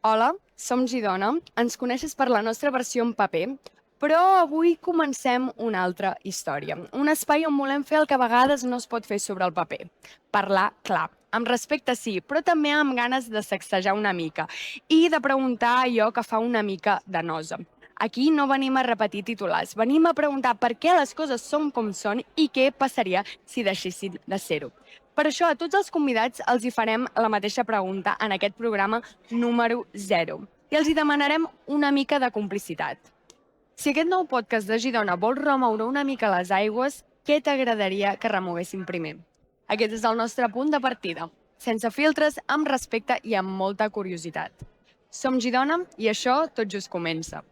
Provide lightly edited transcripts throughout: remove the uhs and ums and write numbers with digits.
Hola, som Girona. Ens coneixes per la nostra versió en paper, però avui comencem una altra història. Un espai on volem fer el que a vegades no es pot fer sobre el paper. Parlar clar. Amb respecte sí, però també amb ganes de sacsejar una mica i de preguntar allò que fa una mica de nosa. Aquí no venim a repetir titulars, venim a preguntar per què les coses són com són i què passaria si deixessin de ser-ho. Per això, a tots els convidats els hi farem la mateixa pregunta en aquest programa número 0 i els hi demanarem una mica de complicitat. Si aquest nou podcast de Girona vol remoure una mica les aigües, què t'agradaria que remoguessin primer? Aquest és el nostre punt de partida, sense filtres, amb respecte i amb molta curiositat. Som Girona i això tot just comença.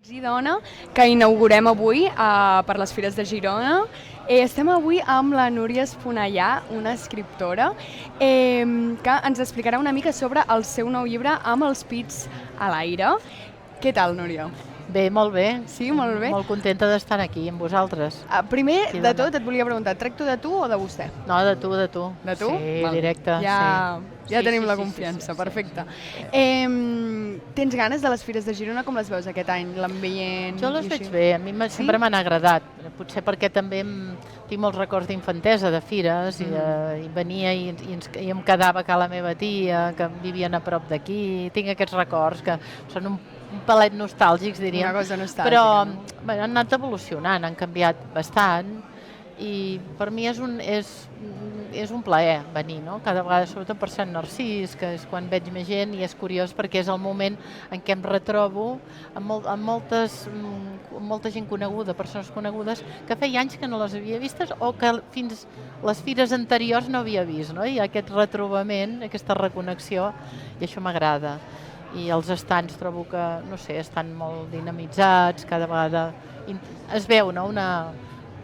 Girona, que inaugurem avui per les Fires de Girona. Estem avui amb la Núria Esponellà, una escriptora, que ens explicarà una mica sobre el seu nou llibre Amb els pits a l'aire. Què tal, Núria? Bé, molt bé. Sí, molt bé. Molt contenta d'estar aquí amb vosaltres. Primer Sí, de dona. tot et volia preguntar, tracto de tu o de vostè? No, de tu, de tu. De tu? Sí, Val. directe, Ja sí. tenim Sí, la sí, confiança, sí, perfecte. sí. Tens ganes de les Fires de Girona? Com les veus aquest any? L'ambient? Jo les i veig així? bé, a mi Sí? sempre m'han agradat. Potser perquè també tinc molts records d'infantesa, de fires, i venia i em quedava a la meva tia, que vivien a prop d'aquí. Tinc aquests records que són un palet nostàlgics, diríem. Una cosa nostàlgica, Però no? bé, han anat evolucionant, han canviat bastant, i per mi és un plaer venir, no? Cada vegada, sobretot per Sant Narcís, que és quan veig més gent, i és curiós perquè és el moment en què em retrobo amb molta gent coneguda, persones conegudes, que feia anys que no les havia vistes o que fins les fires anteriors no havia vist, no? I aquest retrobament, aquesta reconnexió, i això m'agrada. I els estants trobo que, no sé, estan molt dinamitzats, cada vegada es veu, no?,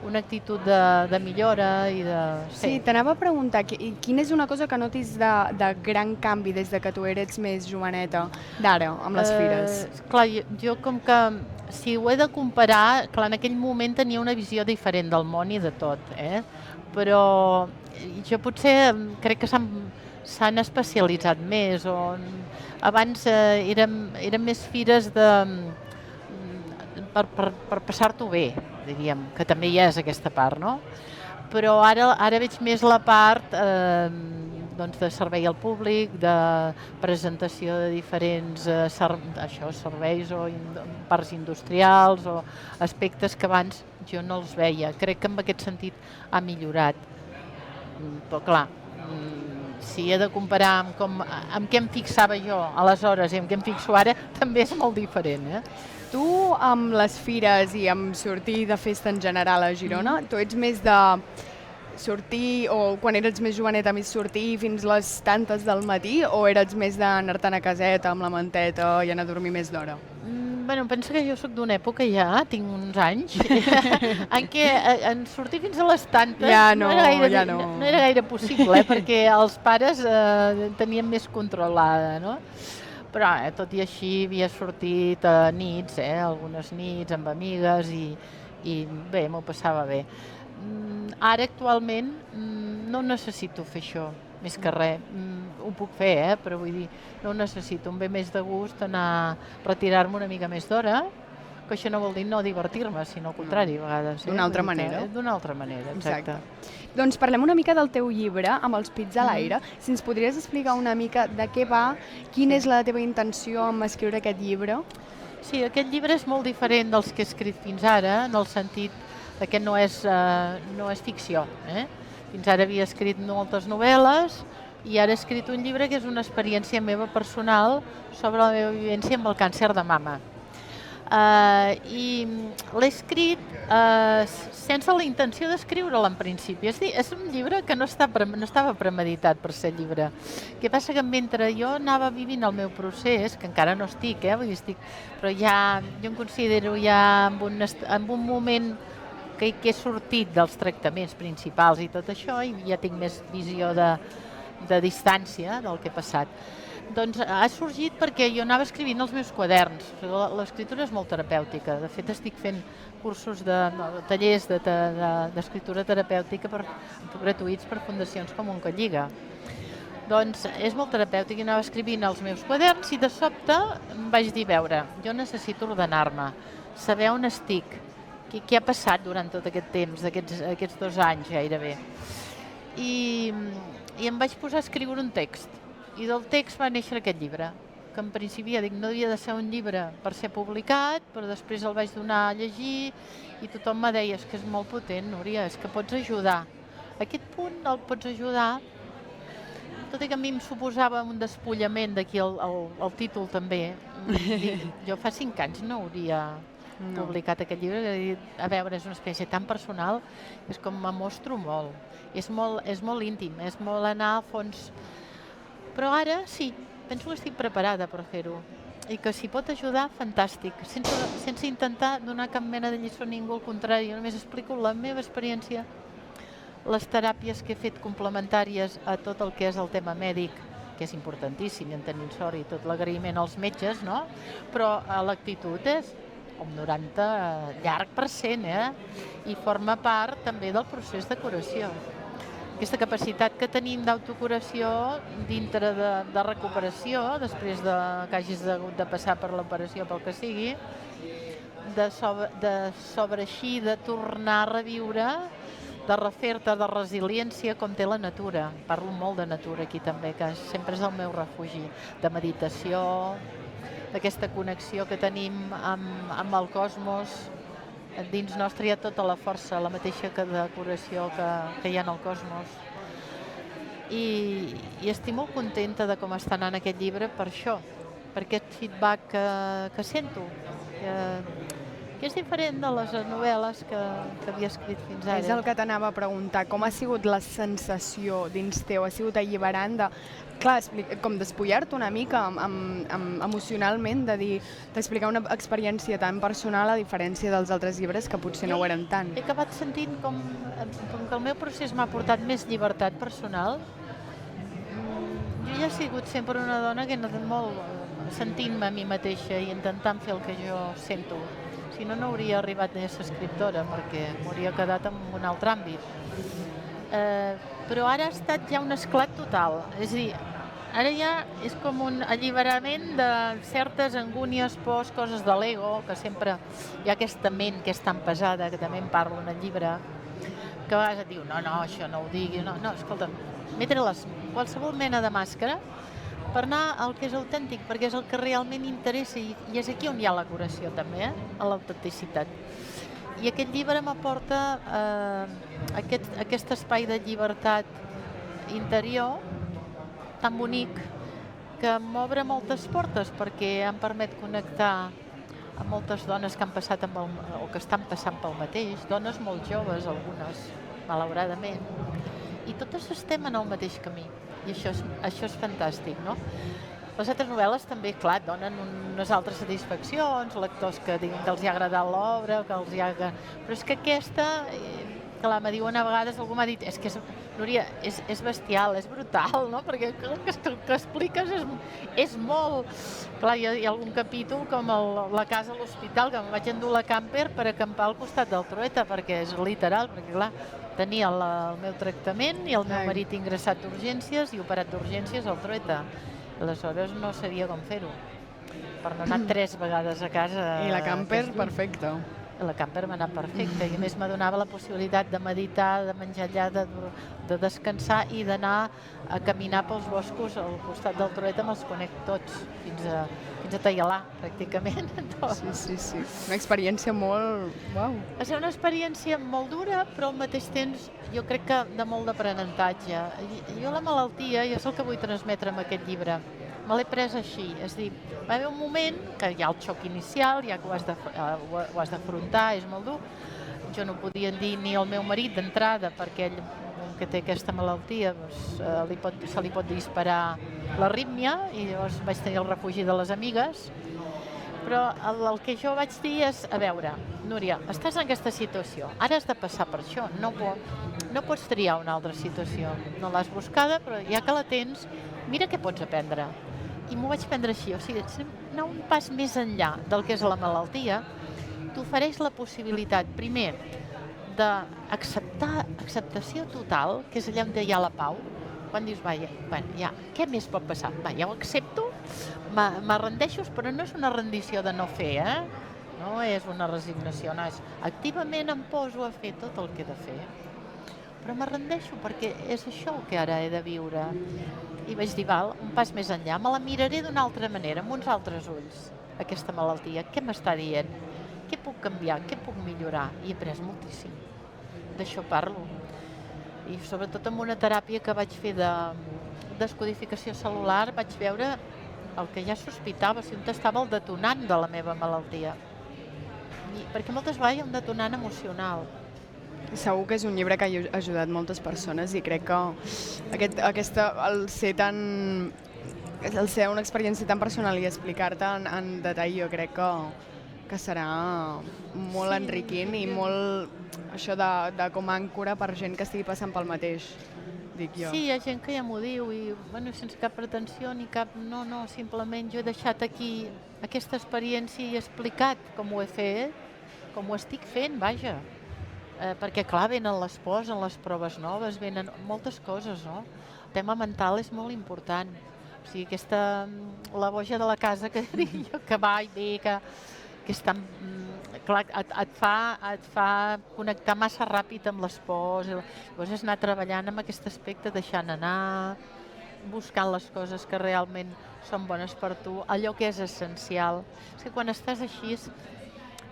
una actitud de millora i de... Sí, t'anava a preguntar, quina és una cosa que notis de gran canvi des de que tu eres més joveneta d'ara, amb les fires? Clar, jo com que, si ho he de comparar, clar, en aquell moment tenia una visió diferent del món i de tot, però jo potser crec que s'han especialitzat més, o abans eren més fires per passar-t'ho bé, diríem, que també hi és aquesta part, no? Però ara veig més la part de servei al públic, de presentació de diferents serveis o parts industrials o aspectes que abans jo no els veia. Crec que en aquest sentit ha millorat. Però clar, si he de comparar amb què em fixava jo aleshores i amb què em fixo ara, també és molt diferent, Tu, amb les fires i amb sortir de festa en general a Girona, tu ets més de sortir, o quan eres més joveneta, més sortir fins les tantes del matí, o eres més d'anar-te'n a caseta amb la manteta i anar a dormir més d'hora? Bueno, pensa que jo sóc d'una època ja, tinc uns anys, en què en sortir fins a les tantes no era gaire possible, perquè els pares tenien més controlada, no? Però tot i així havia sortit a nits, algunes nits amb amigues, i bé, m'ho passava bé. Ara actualment no necessito fer això, més que res. Ho puc fer, però vull dir, no ho necessito. Em ve més de gust anar a retirar-me una mica més d'hora, que això no vol dir no divertir-me, sinó al contrari, a vegades. D'una altra manera. D'una altra manera, exacte. Doncs parlem una mica del teu llibre, Amb els pits a l'aire. Si ens podries explicar una mica de què va, quina és la teva intenció amb escriure aquest llibre? Sí, aquest llibre és molt diferent dels que he escrit fins ara, en el sentit que no és ficció. Fins ara havia escrit moltes novel·les i ara he escrit un llibre que és una experiència meva personal sobre la meva vivència amb el càncer de mama. I l'he escrit sense la intenció d'escriure'l en principi. És un llibre que no estava premeditat per ser llibre. El que passa que mentre jo anava vivint el meu procés, que encara no estic, però ja jo em considero ja en un moment que he sortit dels tractaments principals i tot això, i ja tinc més visió de distància del que he passat. Doncs ha sorgit perquè jo anava escrivint els meus quaderns. L'escriptura és molt terapèutica. De fet, estic fent cursos tallers d'escriptura terapèutica gratuïts per fundacions com Oncolliga. Doncs és molt terapèutic i anava escrivint els meus quaderns i de sobte em vaig dir, veure, jo necessito ordenar-me, saber on estic, què ha passat durant tot aquest temps, aquests 2 anys gairebé. I em vaig posar a escriure un text i del text va néixer aquest llibre, que en principi ja dic, no havia de ser un llibre per ser publicat, però després el vaig donar a llegir i tothom me deia, és que és molt potent, Núria, és que pots ajudar. Aquest punt el pots ajudar, tot i que a mi em suposava un despullament d'aquí el títol també. Jo fa 5 anys no hauria publicat aquest llibre, a veure, és una experiència tan personal, és com me mostro molt, és molt íntim, és molt anar a fons, però ara sí, penso que estic preparada per fer-ho i que si pot ajudar, fantàstic, sense intentar donar cap mena de lliçó a ningú, al contrari, només explico la meva experiència, les teràpies que he fet complementàries a tot el que és el tema mèdic, que és importantíssim i en tenim sort i tot l'agraïment als metges, no? Però l'actitud és un 90 llarg per cent, i forma part també del procés de curació. Aquesta capacitat que tenim d'autocuració dintre de recuperació, després que hagis hagut de passar per l'operació, pel que sigui, de tornar a reviure, de refer-te de resiliència com té la natura. Parlo molt de natura aquí també, que sempre és el meu refugi, de meditació, d'aquesta connexió que tenim amb el cosmos. Dins nostre hi ha tota la força, la mateixa curació que hi ha en el cosmos. I estic molt contenta de com està anant aquest llibre per això, per aquest feedback que sento, que és diferent de les novel·les que havia escrit fins ara. És el que t'anava a preguntar, com ha sigut la sensació dins teu? Ha sigut alliberant de, clar, com despullar-te una mica emocionalment, d'explicar una experiència tan personal a diferència dels altres llibres que potser no ho eren tant. He acabat sentint com que el meu procés m'ha portat més llibertat personal. Jo ja he sigut sempre una dona que he anat molt sentint-me a mi mateixa i intentant fer el que jo sento. Si no, no hauria arribat a ser escriptora, perquè m'hauria quedat en un altre àmbit. Però ara ha estat ja un esclat total. És a dir, ara ja és com un alliberament de certes angúnies, pors, coses de l'ego, que sempre hi ha aquesta ment que és tan pesada, que també en parlo en el llibre, que a vegades et diu, no, això no ho digui, no, escolta, metre qualsevol mena de màscara per anar al que és autèntic, perquè és el que realment interessa i és aquí on hi ha la curació també, a l'autenticitat. I aquest llibre m'aporta aquest espai de llibertat interior tan bonic que m'obre moltes portes perquè em permet connectar amb moltes dones que han passat o que estan passant pel mateix, dones molt joves, algunes, malauradament, i totes estem en el mateix camí. I això és fantàstic, no? Les altres novel·les també, clar, donen unes altres satisfaccions, lectors que diuen que els ha agradat l'obra, però és que aquesta, clar, me diuen a vegades, algú m'ha dit, és que, Núria, és bestial, és brutal, no? Perquè el que expliques és molt... Clar, hi ha algun capítol com la casa a l'hospital, que em vaig endur la camper per acampar al costat del Trueta, perquè és literal, perquè clar, tenia el meu tractament i el meu marit ingressat d'urgències i operat d'urgències al Trueta. Aleshores no sabia com fer-ho, per no anar 3 vegades a casa. I la camper, perfecte. La camper m'ha anat perfecte i a més me donava la possibilitat de meditar, de menjar allà, de descansar i d'anar a caminar pels boscos al costat del Trueta, me'ls conec tots, fins a Taialà, pràcticament. Sí. Una experiència molt... Uau. Va ser una experiència molt dura, però al mateix temps jo crec que de molt d'aprenentatge. Jo la malaltia, i és el que vull transmetre amb aquest llibre, me l'he pres així, és a dir, va haver un moment que hi ha el xoc inicial, ja que ho has d'afrontar, és molt dur. Jo no podia dir ni al meu marit d'entrada, perquè ell, que té aquesta malaltia, se li pot disparar l'arrítmia, i llavors vaig tenir el refugi de les amigues. Però el que jo vaig dir és, a veure, Núria, estàs en aquesta situació, ara has de passar per això, no pots triar una altra situació. No l'has buscada, però ja que la tens, mira què pots aprendre. I m'ho vaig prendre així, o sigui, anar un pas més enllà del que és la malaltia, t'ofereix la possibilitat, primer, d'acceptació total, que és allà on hi ha la pau, quan dius, va, ja, què més pot passar? Va, ja ho accepto, me rendeixo, però no és una rendició de no fer, no és una resignació, no, és activament em poso a fer tot el que he de fer. Però me rendeixo perquè és això el que ara he de viure. I vaig dir, val, un pas més enllà, me la miraré d'una altra manera, amb uns altres ulls, aquesta malaltia. Què m'està dient? Què puc canviar? Què puc millorar? I he après moltíssim. D'això parlo. I sobretot amb una teràpia que vaig fer de descodificació cel·lular vaig veure el que ja sospitava, si on estava el detonant de la meva malaltia. Perquè moltes vegades hi ha un detonant emocional. Segur que és un llibre que ha ajudat moltes persones i crec que el ser una experiència tan personal i explicar-te en detall jo crec que serà molt enriquint i molt això de com a àncora per gent que estigui passant pel mateix, dic jo. Sí, hi ha gent que ja m'ho diu i sense cap pretensió ni cap... No, simplement jo he deixat aquí aquesta experiència i he explicat com ho he fet, com ho estic fent, vaja. Perquè clar, venen les pors, en les proves noves, venen moltes coses, no? El tema mental és molt important. O sigui, la boja de la casa que dic jo, que va i ve, que és tan... Clar, et fa connectar massa ràpid amb les pors, i llavors és anar treballant amb aquest aspecte, deixant anar, buscant les coses que realment són bones per tu, allò que és essencial. És que quan estàs així,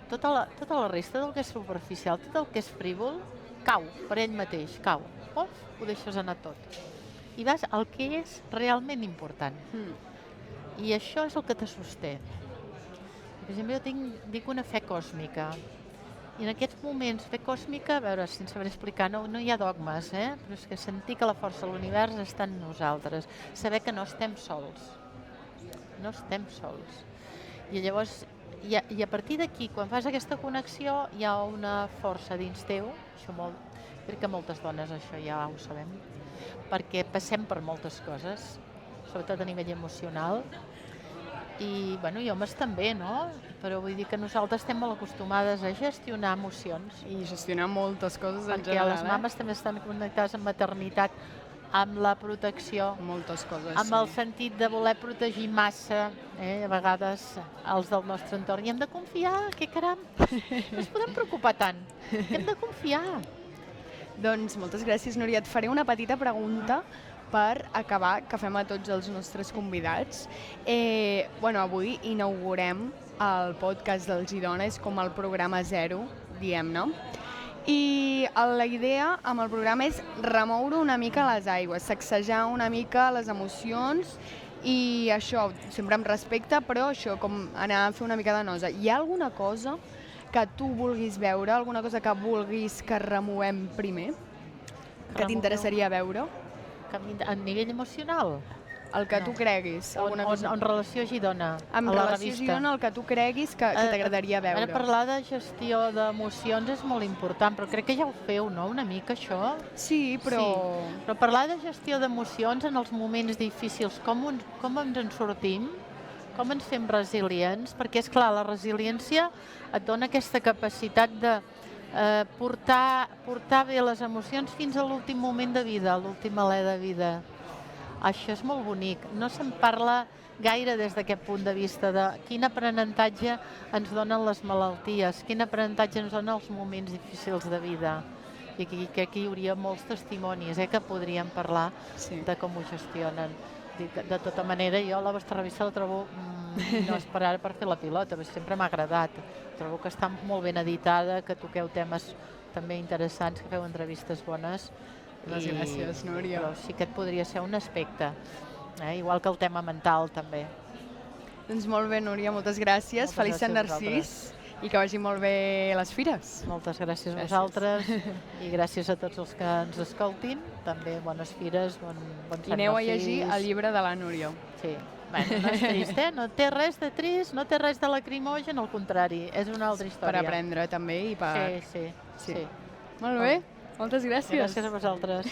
tota la resta del que és superficial, tot el que és frívol, cau per ell mateix, cau. Ho deixes anar tot. I vas al que és realment important. I això és el que te sosté. Per exemple, jo dic una fe còsmica. I en aquests moments, fe còsmica, a veure, sense saber explicar, no hi ha dogmes, però és que sentir que la força de l'univers està en nosaltres. Saber que no estem sols. No estem sols. I llavors, i a partir d'aquí, quan fas aquesta connexió, hi ha una força dins teu, crec que moltes dones això ja ho sabem, perquè passem per moltes coses, sobretot a nivell emocional, i homes també, no? Però vull dir que nosaltres estem molt acostumades a gestionar emocions. I gestionar moltes coses en general. Perquè les mames també estan connectades amb maternitat, amb la protecció, moltes coses, amb el sentit de voler protegir massa, a vegades els del nostre entorn. I hem de confiar, que caram, no ens podem preocupar tant, hem de confiar. Doncs moltes gràcies, Núria. Et faré una petita pregunta per acabar, que fem a tots els nostres convidats. Avui inaugurem el podcast del Girona, és com el programa 0, diem-ne. I la idea amb el programa és remoure una mica les aigües, sacsejar una mica les emocions i això, sempre amb respecte, però això, com anar a fer una mica de nosa. Hi ha alguna cosa que tu vulguis veure, alguna cosa que vulguis que removem primer, que t'interessaria veure? A nivell emocional? El que tu creguis. En relació a Girona, a la relació a Girona, el que tu creguis que t'agradaria veure. Ara parlar de gestió d'emocions és molt important, però crec que ja ho feu, no?, una mica, això? Sí, però... Però parlar de gestió d'emocions en els moments difícils, com ens en sortim, com ens fem resilients, perquè, és clar, la resiliència et dona aquesta capacitat de portar bé les emocions fins a l'últim moment de vida, a l'últim alè de vida. Això és molt bonic. No se'n parla gaire des d'aquest punt de vista de quin aprenentatge ens donen les malalties, quin aprenentatge ens donen els moments difícils de vida. I aquí hi hauria molts testimonis que podríem parlar de com ho gestionen. De tota manera, jo la vostra revista la trobo, no és per ara per fer la pilota, però sempre m'ha agradat. Trobo que està molt ben editada, que toqueu temes també interessants, que feu entrevistes bones. Gràcies, Núria. Però sí que et podria ser un aspecte, igual que el tema mental també. Doncs molt bé, Núria, moltes gràcies. Feliç Sant Narcís i que vagi molt bé les fires. Moltes gràcies a vosaltres i gràcies a tots els que ens escoltin. També bones fires, bon Sant Narcís. I aneu a llegir el llibre de la Núria. Sí. No és trist, no té res de trist, no té res de lacrimogen, al contrari, és una altra història. Per aprendre també i per... Sí. Molt bé, moltes gràcies. Gràcies a vosaltres.